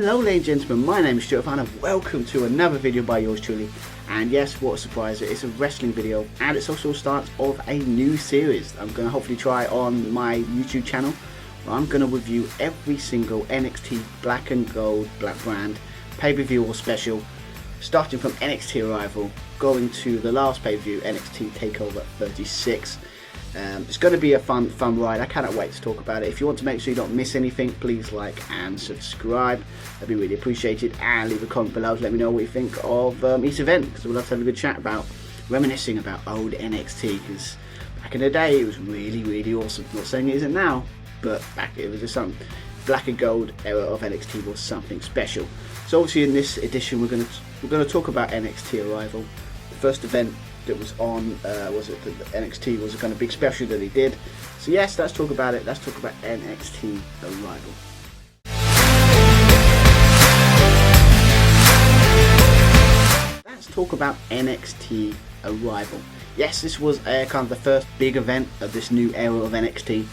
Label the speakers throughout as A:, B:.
A: Hello ladies and gentlemen, my name is Stuart and welcome to another video by yours truly. And yes, what a surprise, it's a wrestling video and it's also the start of a new series I'm going to hopefully try on my YouTube channel, where I'm going to review every single NXT Black and Gold Black brand pay-per-view or special, starting from NXT Arrival, going to the last pay-per-view, NXT TakeOver 36. It's going to be a fun ride. I cannot wait to talk about it. If you want to make sure you don't miss anything, please like and subscribe. That'd be really appreciated. And leave a comment below to let me know what you think of each event, because we'd love to have a good chat about reminiscing about old NXT. Because back in the day, it was really awesome. Not saying it isn't now, but back it was just something. Black and Gold era of NXT was something special. So obviously in this edition, we're going to talk about NXT Arrival, the first event that was on, was it the NXT was a kind of big special that they did. So yes, let's talk about it. Let's talk about NXT Arrival. Let's talk about NXT Arrival. Yes, this was kind of the first big event of this new era of NXT,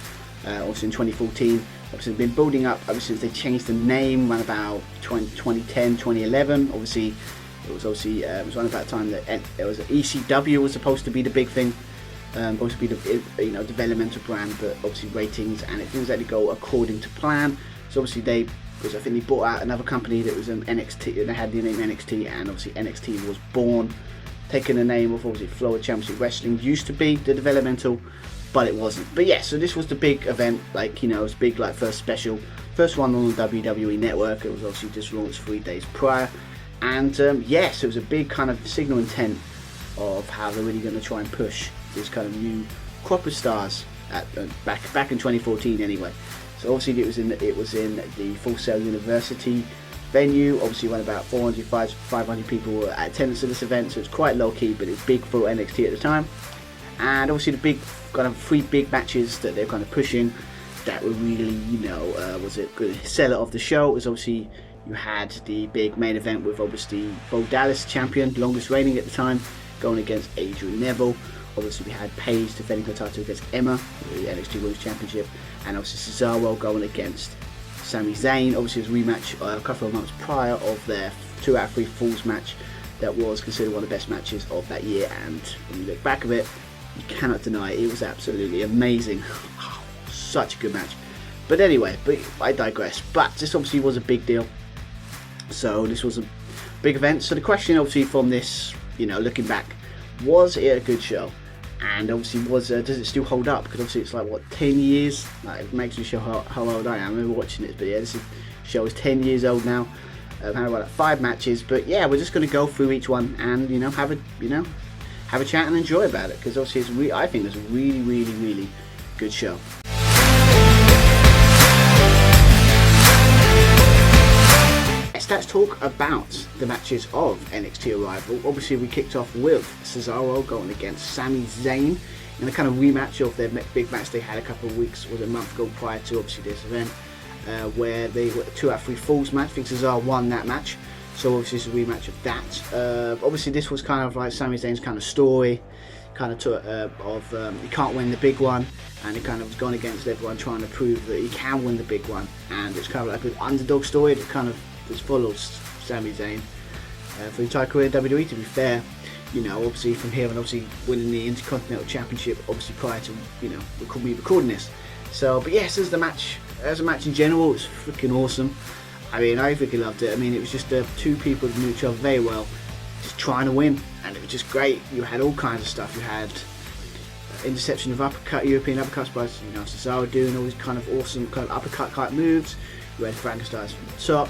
A: also in 2014. Obviously, it's been building up ever since they changed the name around about 2010, 2011. Obviously, it was around about the time that it was ECW was supposed to be the big thing, supposed to be the developmental brand, but obviously ratings and it didn't exactly go according to plan. So obviously I think they bought out another company that was NXT, and they had the name NXT, and obviously NXT was born, taking the name of obviously Florida Championship Wrestling used to be the developmental, but it wasn't. But yeah, so this was the big event, like it was big, like first special, first one on the WWE network. It was obviously just launched 3 days prior. And yes, it was a big kind of signal intent of how they're really going to try and push this kind of new crop of stars at back in 2014 anyway. So obviously it was in the Full Sail University venue. Obviously went about 500 people were at attendance at this event, so it's quite low key, but it's big for NXT at the time. And obviously the big kind of 3 big matches that they're kind of pushing that were really was it good seller of the show. It was obviously, you had the big main event with obviously Bo Dallas, champion, longest reigning at the time, going against Adrian Neville. Obviously we had Paige defending her title against Emma, the NXT Women's Championship, and obviously Cesaro going against Sami Zayn. Obviously it was a rematch a couple of months prior of their 2 out of 3 Falls match that was considered one of the best matches of that year, and when you look back of it, you cannot deny it was absolutely amazing. Such a good match. But anyway, I digress. But this obviously was a big deal. So this was a big event. So the question obviously from this, looking back, was it a good show? And obviously does it still hold up? Because obviously it's like, what, 10 years? Like, it makes me show how old I am. I remember watching it, but yeah, this show is 10 years old now. I've had about 5 matches, but yeah, we're just going to go through each one and have a chat and enjoy about it, because obviously I think it's a really good show. Let's talk about the matches of NXT Arrival. Obviously we kicked off with Cesaro going against Sami Zayn in a kind of rematch of their big match they had a couple of weeks, was a month ago prior to obviously this event, where they were 2 out of 3 Falls match. I think Cesaro won that match, so obviously it's a rematch of that. Obviously this was kind of like Sami Zayn's kind of story, kind of he can't win the big one, and he kind of was going against everyone trying to prove that he can win the big one, and it's kind of like an underdog story that kind of just follows Sami Zayn for the entire career in WWE, to be fair. Obviously from here and obviously winning the Intercontinental Championship, obviously prior to me recording this. So, but yes, as a match in general, it's freaking awesome. I mean, I freaking loved it. I mean, it was just 2 people that knew each other very well, just trying to win, and it was just great. You had all kinds of stuff. You had interception of European uppercuts by Cesaro doing all these kind of awesome kind of uppercut type moves. You had Frankenstein's from the top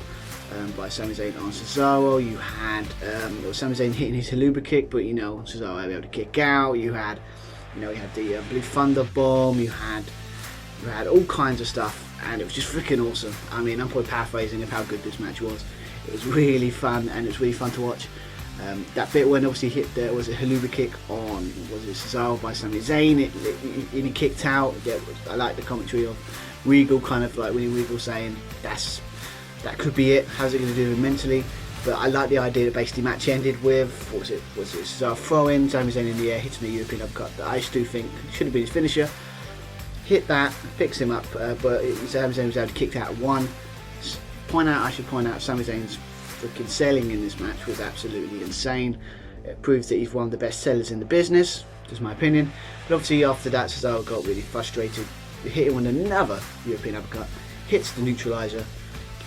A: by Sami Zayn on Cesaro. You had Sami Zayn hitting his haluba kick, but Cesaro able to kick out. You had you had the Blue Thunder Bomb. You had all kinds of stuff, and it was just freaking awesome. I mean, I'm probably paraphrasing of how good this match was. It was really fun, and it was really fun to watch. That bit when obviously there was a haluba kick on, was it Cesaro by Sami Zayn, he kicked out. Yeah, I like the commentary of Regal, kind of like Winnie Regal saying that could be it. How's it going to do mentally? But I like the idea that basically the match ended with, was it Cesaro throwing Sami Zayn in the air, hitting the European uppercut that I still think should have been his finisher. Hit that, fix him up, but Sami Zayn was able to kick out at 1. I should point out Sami Zayn's freaking selling in this match was absolutely insane. It proves that he's one of the best sellers in the business, just my opinion. But obviously after that, Cesaro got really frustrated. He hit him with another European uppercut, hits the neutralizer,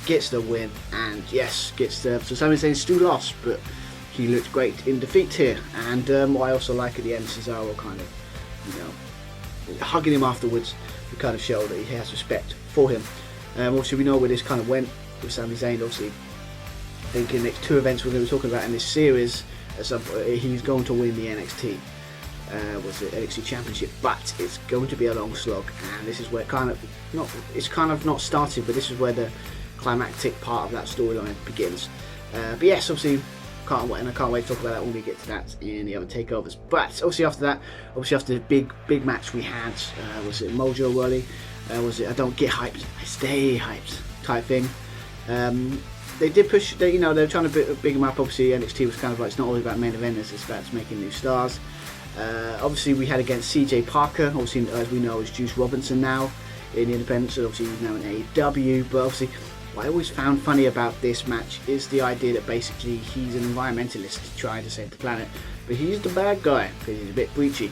A: gets the win, and yes, gets the. So Sami Zayn still lost, but he looked great in defeat here. And what I also like at the end, Cesaro kind of, hugging him afterwards to kind of show that he has respect for him. Obviously, we know where this kind of went with Sami Zayn. Obviously, I think in the next 2 events we're going to be talking about in this series, he's going to win the NXT. Was it NXT Championship? But it's going to be a long slog, and this is where it's kind of not started, but this is where the climactic part of that storyline begins. But yes, obviously, I can't wait to talk about that when we get to that in the other takeovers. But obviously after that, after the big match we had, was it Mojo Rawley? Was it I don't get hyped, I stay hyped type thing. They did push, they were trying to big him up. Obviously NXT was kind of like, it's not always about main eventers, it's about making new stars. Obviously we had against CJ Parker, obviously as we know is Juice Robinson now in the independents, so obviously he's now in AEW. But obviously what I always found funny about this match is the idea that basically he's an environmentalist trying to save the planet, but he's the bad guy because he's a bit breachy.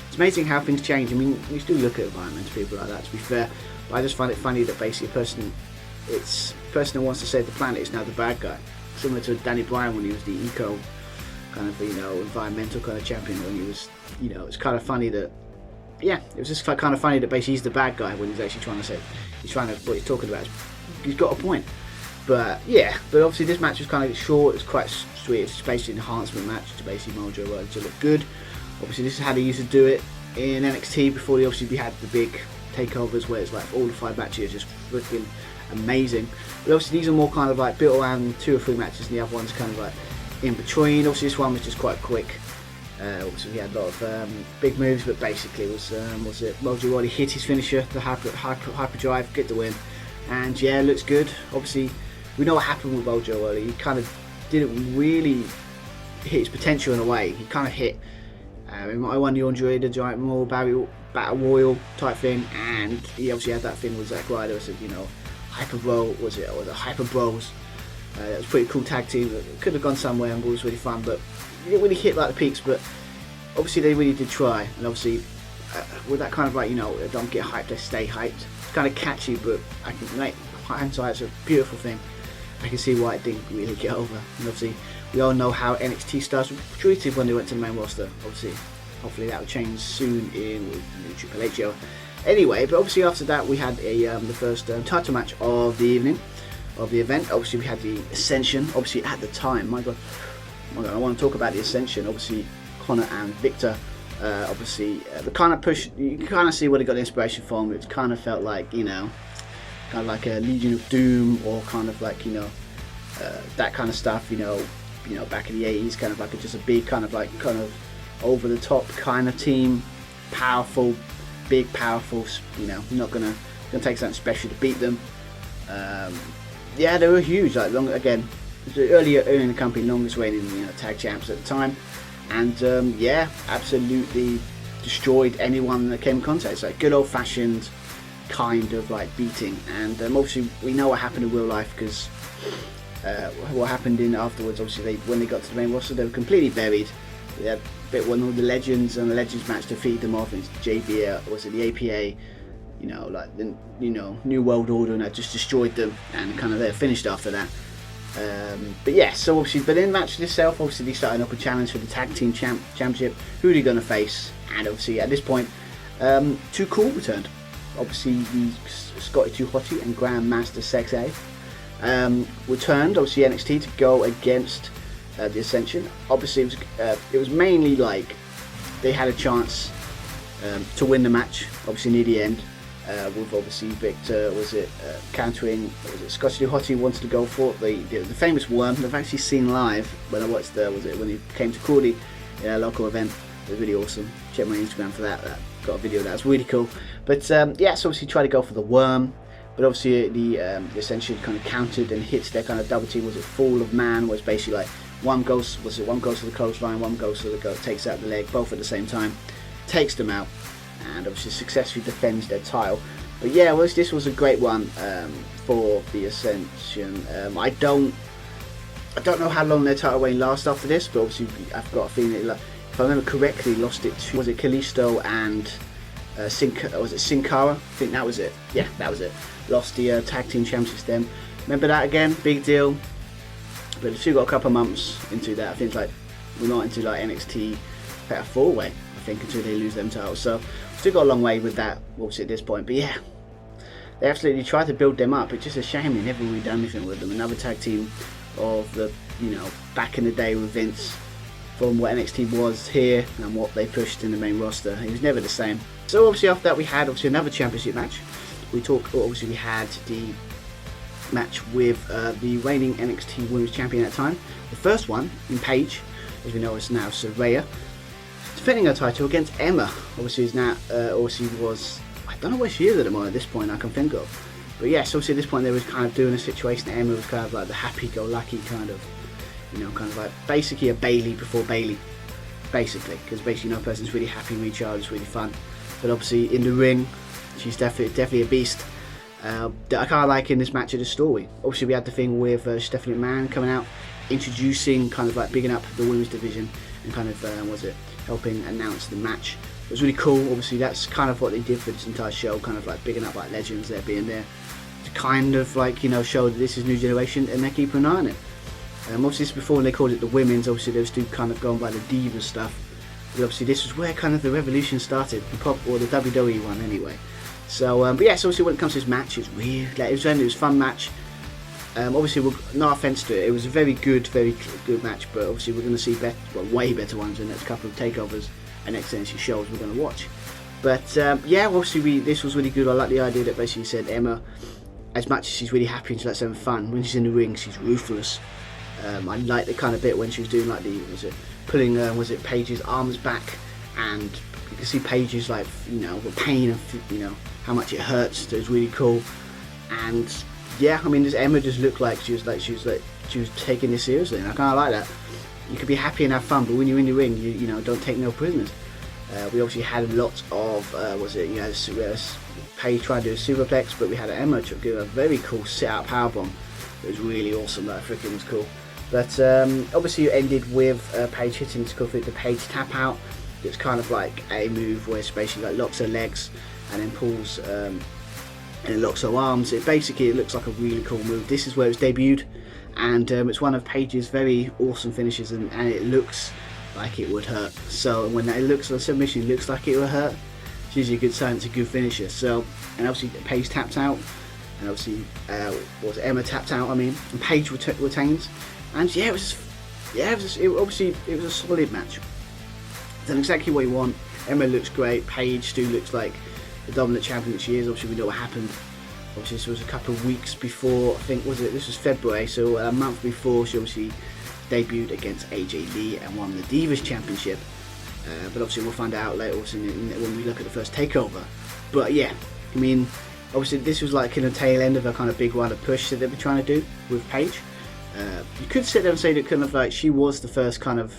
A: It's amazing how things change. I mean, you still look at environmental people like that, to be fair, but I just find it funny that basically a person who wants to save the planet is now the bad guy. Similar to Danny Bryan when he was the eco kind of, environmental kind of champion, when he was, it's kind of funny that, yeah, it was just kind of funny that basically he's the bad guy when he's actually trying to what he's talking about is, he's got a point. But yeah, but obviously this match was kind of short, it's quite sweet, it's basically an enhancement match to basically Mojo Rawley to look good. Obviously this is how they used to do it in NXT before we had the big takeovers where it's like all the 5 matches are just freaking amazing. But obviously these are more kind of like built around 2 or 3 matches, and the other one's kind of like in between. Obviously this one was just quite quick. Obviously we had a lot of big moves, but basically was it Mojo Rawley hit his finisher, the hyper drive, get the win, and yeah, looks good. Obviously we know what happened with Mojo Rawley. He kind of didn't really hit his potential in a way. He kind of hit I won the Andre the Giant Memorial Battle Royal type thing, and he obviously had that thing with Zack Ryder. So Hyper Bro was it Hyper Bros? That was a pretty cool tag team. It could have gone somewhere and it was really fun, but he didn't really hit like the peaks. But obviously they really did try, and obviously with that kind of like don't get hyped, they stay hyped. It's kind of catchy, but I can hindsight, it's a beautiful thing. I can see why it didn't really get over, and obviously we all know how NXT stars were treated when they went to the main roster. Obviously, hopefully that will change soon in with Triple H era. Anyway, but obviously after that we had the first title match of the evening, of the event. Obviously we had the Ascension. Obviously at the time, my god, I want to talk about the Ascension. Obviously Connor and Victor. Obviously the kind of push, you can kind of see where they got the inspiration from. It kind of felt like kind of like a Legion of Doom, or kind of like that kind of stuff. Back in the 80s, kind of like just a big kind of over the top kind of team, powerful, big, powerful. Not gonna take something special to beat them. Yeah, they were huge. Like earlier in the company, longest reigning tag champs at the time, and yeah, absolutely destroyed anyone that came in contact. It's like good old fashioned kind of like beating. And obviously we know what happened in real life, because what happened afterwards. Obviously when they got to the main roster, they were completely buried. They had one of the legends, and the legends match to feed them off. And JBL, was it the APA? Like the New World Order, and that just destroyed them, and kind of they're finished after that. But yeah, so obviously, but in the match itself, obviously they started up a challenge for the tag team championship. Who are they going to face? And obviously at this point, Too Cool returned. Obviously the Scotty 2 Hotty and Grandmaster Sex A returned. Obviously NXT to go against the Ascension. Obviously it was mainly like they had a chance to win the match. Obviously near the end. With obviously Victor countering, Scotty 2 Hotty wanted to go for the famous worm that I've actually seen live when I watched when he came to Crawley in a local event. It was really awesome. Check my Instagram for that. Got a video of that. It's really cool. But yeah, so obviously tried to go for the worm, but obviously the Ascension kind of countered and hits their kind of double team. Was it Fall of Man? Was basically like one goes to the clothesline, one goes to the goat, takes out the leg, both at the same time, takes them out, and obviously successfully defends their title. But yeah, this was a great one for the Ascension. I don't know how long their title reign lasts after this, but obviously I've got a feeling if I remember correctly, lost it to, was it Kalisto and Sin Cara? I think that was it. Yeah, that was it. Lost the tag team championships then. Remember that again? Big deal. But we've still got a couple of months into that. I think like we're not into like NXT Fatal 4-way, I think, until they lose them titles. So still got a long way with that, obviously, at this point. But yeah, they absolutely tried to build them up. It's just a shame they never really done anything with them. Another tag team of the, back in the day with Vince, from what NXT was here and what they pushed in the main roster. It was never the same. So obviously after that we had another championship match. We had the match with the reigning NXT Women's Champion at the time. The first one in Paige, as we know, is now Saraya, defending her title against Emma. Obviously is now was, I don't know where she is at the moment at this point I can think of. But yes, obviously at this point they was kind of doing a situation that Emma was kind of like the happy-go-lucky kind of, kind of like basically a Bailey before Bailey, basically, because basically no person's really happy with each other, it's really fun. But obviously in the ring, she's definitely a beast. That I kind of like in this match of the story. Obviously we had the thing with Stephanie McMahon coming out, introducing, kind of like bigging up the women's division and kind of helping announce the match. It was really cool. Obviously that's kind of what they did for this entire show, kind of like bigging up like legends there being there to kind of like show that this is new generation and they're keeping an eye on it. Obviously this is before they called it the women's. Obviously they were still kind of going by the Divas stuff. But obviously this was where kind of the revolution started, or the WWE one anyway. So, but yeah, so obviously when it comes to this match, it's weird. Like, it was a fun match. Obviously, no offense to it, it was a very good match. But obviously, we're going to see way better ones in the next couple of takeovers and next NXT shows we're going to watch. But yeah, obviously, this was really good. I like the idea that basically said Emma, as much as she's really happy and she likes having fun, when she's in the ring, she's ruthless. I like the kind of bit when she was doing like pulling Paige's arms back, and you can see Paige's like the pain of how much it hurts. So it was really cool. And yeah, I mean, this Emma just looked like she was taking this seriously, and I kind of like that. You could be happy and have fun, but when you're in the ring, you don't take no prisoners. We obviously had a lot of Paige trying to do a superplex, but we had Emma do a very cool sit-out powerbomb. It was really awesome. That freaking was cool. But obviously, it ended with Paige hitting the Paige tap out. It's kind of like a move where she basically like locks her legs and then pulls and locks her arms. It looks like a really cool move. This is where it's debuted, and it's one of Paige's very awesome finishes, and it looks like it would hurt. So when the submission looks like it will hurt, it's usually a good sign. It's a good finisher. So, and obviously Paige tapped out, and obviously Emma tapped out. And Paige retains, and yeah, it was a solid match. It's done exactly what you want. Emma looks great. Paige still looks like the dominant champion that she is. Obviously we know what happened. Obviously this was a couple of weeks before, I think, this was February, so a month before she obviously debuted against AJ Lee and won the Divas Championship. But obviously we'll find out later also when we look at the first takeover. But yeah, obviously this was like in the tail end of a kind of big run of push that they were trying to do with Paige. You could sit there and say that kind of like she was the first kind of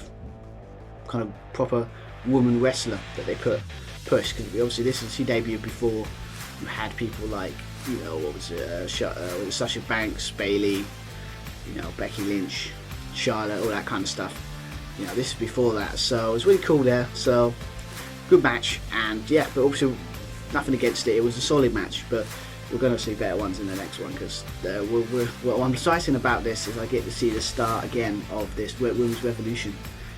A: proper woman wrestler that they push, because obviously she debuted before you had people like Sasha Banks, Bailey, Becky Lynch, Charlotte, all that kind of stuff. This is before that, so it was really cool there. So good match, and yeah, but also nothing against it. It was a solid match, but we're going to see better ones in the next one, because what I'm excited about this is I get to see the start again of this women's revolution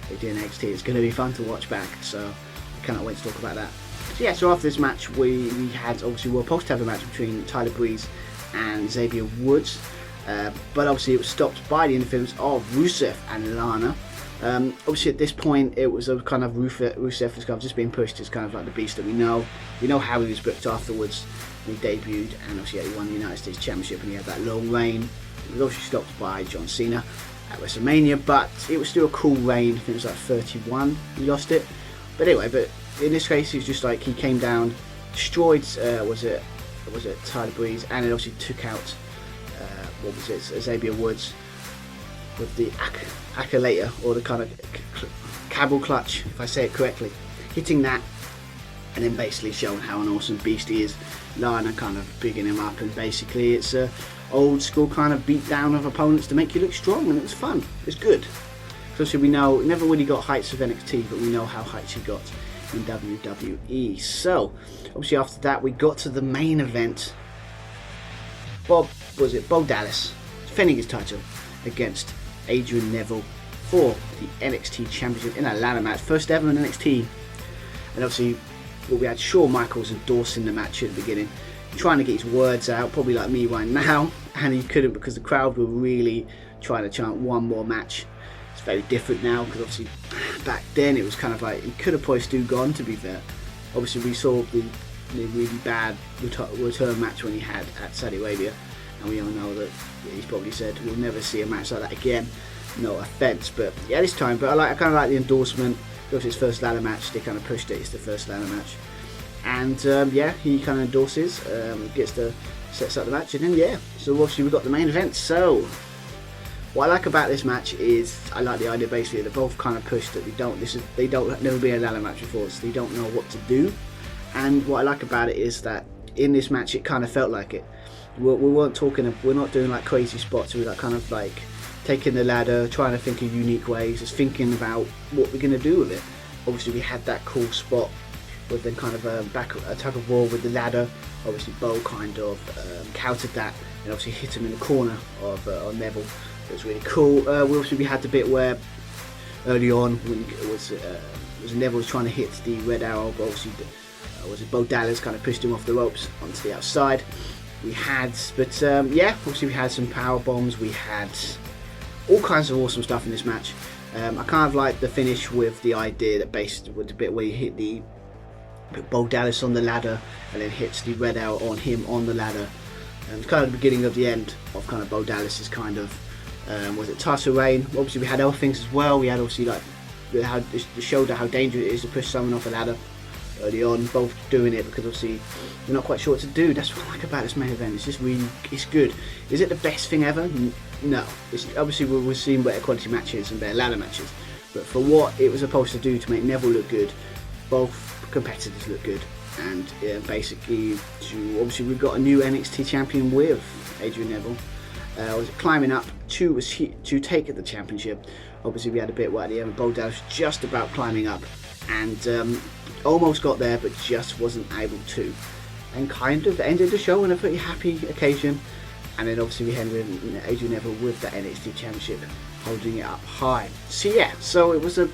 A: they do in NXT. It's going to be fun to watch back, so I cannot wait to talk about that. So yeah, so after this match we had, obviously we were supposed to have a match between Tyler Breeze and Xavier Woods, but obviously it was stopped by the interference of Rusev and Lana. Obviously at this point it was a kind of Rusev was kind of just being pushed as kind of like the beast that we know. We know how he was booked afterwards when he debuted, and obviously he won the United States Championship and he had that long reign. He was obviously stopped by John Cena at WrestleMania, but it was still a cool reign. I think it was like 31 he lost it. But anyway, but in this case it was just like he came down, destroyed was it Tyler Breeze, and it obviously took out Xavier Woods with the Accolator, or the kind of cable clutch, if I say it correctly, hitting that, and then basically showing how an awesome beast he is. Lana kind of bigging him up, and basically it's a old school kind of beat down of opponents to make you look strong, and it was fun. It's good. Obviously we know, never really got heights of NXT, but we know how heights he got in WWE. So, obviously after that we got to the main event. Bo Dallas defending his title against Adrian Neville for the NXT Championship in a ladder match. First ever in NXT. And obviously we had Shawn Michaels endorsing the match at the beginning, trying to get his words out, probably like me right now, and he couldn't because the crowd were really trying to chant one more match. It's very different now, because obviously back then it was kind of like he could have probably still gone, to be fair. Obviously we saw the really bad return match when he had at Saudi Arabia, and we all know that he's probably said we'll never see a match like that again. No offence, but yeah, this time. But I kind of like the endorsement. It was his first ladder match. They kind of pushed it. It's the first ladder match, and yeah, he kind of endorses, gets to sets up the match, and then yeah. So obviously we got the main event. So what I like about this match is I like the idea basically they both kind of pushed that they don't never been a ladder match before, so they don't know what to do. And what I like about it is that in this match it kind of felt like it. We weren't talking. We're not doing like crazy spots. We're like kind of like taking the ladder, trying to think of unique ways, just thinking about what we're going to do with it. Obviously we had that cool spot with the kind of a tug of war with the ladder. Obviously Bo kind of countered that and obviously hit him in the corner of on Neville. It was really cool. We had the bit where early on when it was Neville was trying to hit the red arrow, but obviously Bo Dallas kind of pushed him off the ropes onto the outside. Yeah, obviously we had some power bombs. We had all kinds of awesome stuff in this match. I kind of like the finish with the idea that based with the bit where you put Bo Dallas on the ladder and then hits the red arrow on him on the ladder. It's kind of the beginning of the end of kind of Bo Dallas's kind of was it Tasha Rain. Obviously we had other things as well. We had obviously like how it showed how dangerous it is to push someone off a ladder early on, both doing it because obviously we're not quite sure what to do. That's what I like about this main event. It's just really, it's good. Is it the best thing ever? No. It's obviously we're seeing better quality matches and better ladder matches, but for what it was supposed to do to make Neville look good, both competitors look good, and basically obviously we've got a new NXT champion with Adrian Neville. Was climbing up to take the championship. Obviously we had a bit where the Bo Dallas was just about climbing up and almost got there but just wasn't able to, and kind of ended the show on a pretty happy occasion. And then obviously we ended Adrian Neville with the NXT championship, holding it up high. So yeah, so it was a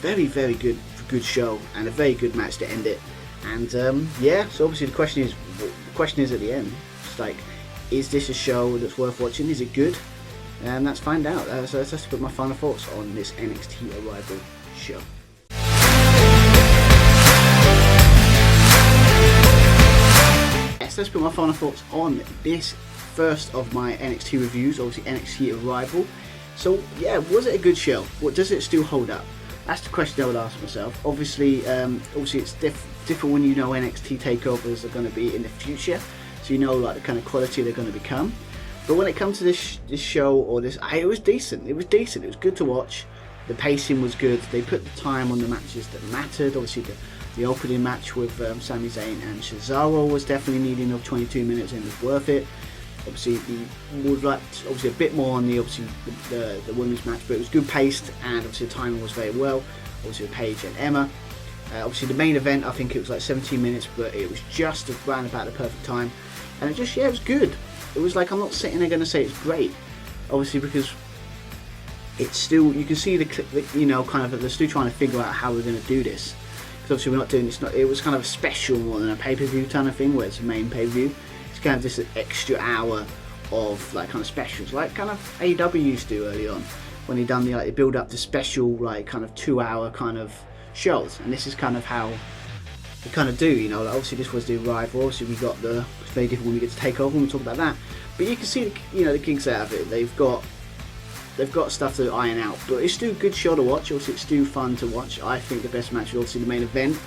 A: very good show and a very good match to end it. And yeah, so obviously the question is at the end, it's like, is this a show that's worth watching? Is it good? And let's find out. So let's just put my final thoughts on this NXT Arrival show. Yes, let's put my final thoughts on this first of my NXT reviews, obviously NXT Arrival. So yeah, was it a good show? What does it still hold up? That's the question I would ask myself. Obviously it's different when you know NXT takeovers are going to be in the future, so you know like the kind of quality they're going to become. But when it comes to this show or this, it was decent. It was decent. It was good to watch. The pacing was good. They put the time on the matches that mattered. Obviously the opening match with Sami Zayn and Cesaro was definitely needing of 22 minutes and was worth it. Obviously would like a bit more on the women's match, but it was good paced and obviously the timing was very well. Obviously with Paige and Emma. Obviously the main event, I think it was like 17 minutes, but it was just around about the perfect time, and it just, yeah, it was good. It was like, I'm not sitting there going to say it's great, obviously, because it's still, you can see kind of they're still trying to figure out how we're going to do this, because obviously we're not doing this. It was kind of a special more than a pay-per-view kind of thing where it's a main pay-per-view. It's kind of just an extra hour of like kind of specials, like kind of AEW used to do early on when they done they build up to special like kind of 2-hour kind of shows, and this is kind of how we kind of do, like obviously this was the Arrival. Obviously we got it's very different when we get to take over, and we'll talk about that, but you can see the kinks out of it. They've got stuff to iron out, but it's still a good show to watch. Also it's still fun to watch. I think the best match is obviously the main event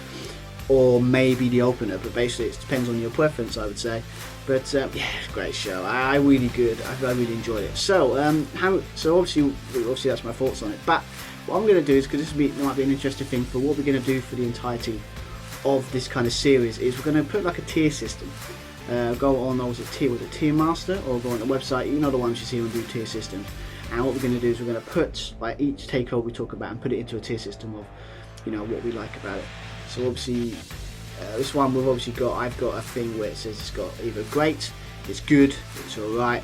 A: or maybe the opener, but basically it depends on your preference, I would say. But yeah, it's a great show. I really enjoyed it. So obviously that's my thoughts on it. But what I'm going to do is, because this might be an interesting thing for what we're going to do for the entirety of this kind of series is we're going to put like a tier system. Go on, was it Tier Master, or go on the website, you know, the ones you see when we do tier systems. And what we're going to do is we're going to put like each takeover we talk about and put it into a tier system of, you know, what we like about it. So obviously this one I've got a thing where it says it's got either great, it's good, it's alright,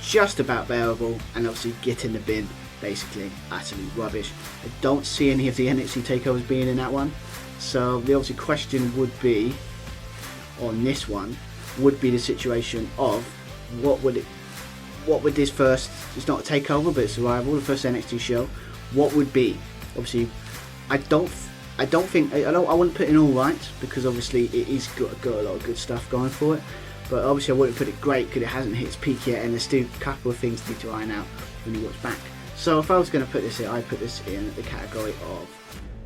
A: just about bearable, and obviously get in the bin, basically utterly rubbish. I don't see any of the NXT takeovers being in that one. So the obviously question would be on this one would be the situation of what would this first, it's not a takeover but it's Arrival, the first NXT show, what would be. Obviously I wouldn't put in alright, because obviously it is got a lot of good stuff going for it, but obviously I wouldn't put it great because it hasn't hit its peak yet and there's still a couple of things need to iron out when you watch back. So if I was going to put this in, I'd put this in the category of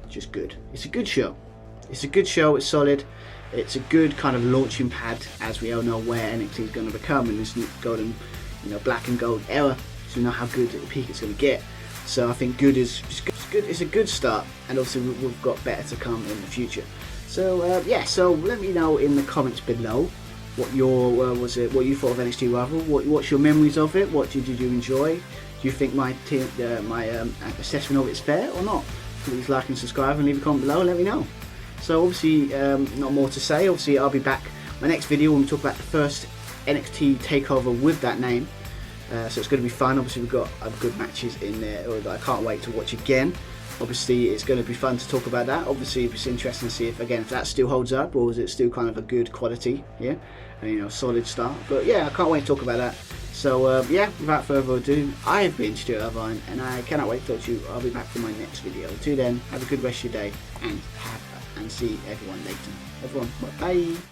A: just good. It's a good show. It's a good show, it's solid. It's a good kind of launching pad, as we all know where NXT is going to become in this new golden, you know, black and gold era. So we know how good at the peak it's going to get. So I think good is good. It's a good start, and obviously we've got better to come in the future. So yeah, so let me know in the comments below what your what you thought of NXT Arrival. What's your memories of it? What did you enjoy? Do you think my assessment of it's fair or not? Please like and subscribe and leave a comment below and let me know. So obviously not more to say. Obviously I'll be back my next video when we talk about the first NXT takeover with that name. So it's going to be fun. Obviously we've got good matches in there that I can't wait to watch again. Obviously it's going to be fun to talk about that. Obviously it's interesting to see if that still holds up, or is it still kind of a good quality, yeah, and, you know, solid start. But yeah, I can't wait to talk about that. So yeah, without further ado, I have been Stuart Irvine, and I cannot wait to talk to you. I'll be back for my next video. Until then, have a good rest of your day, and see everyone later. Everyone, bye.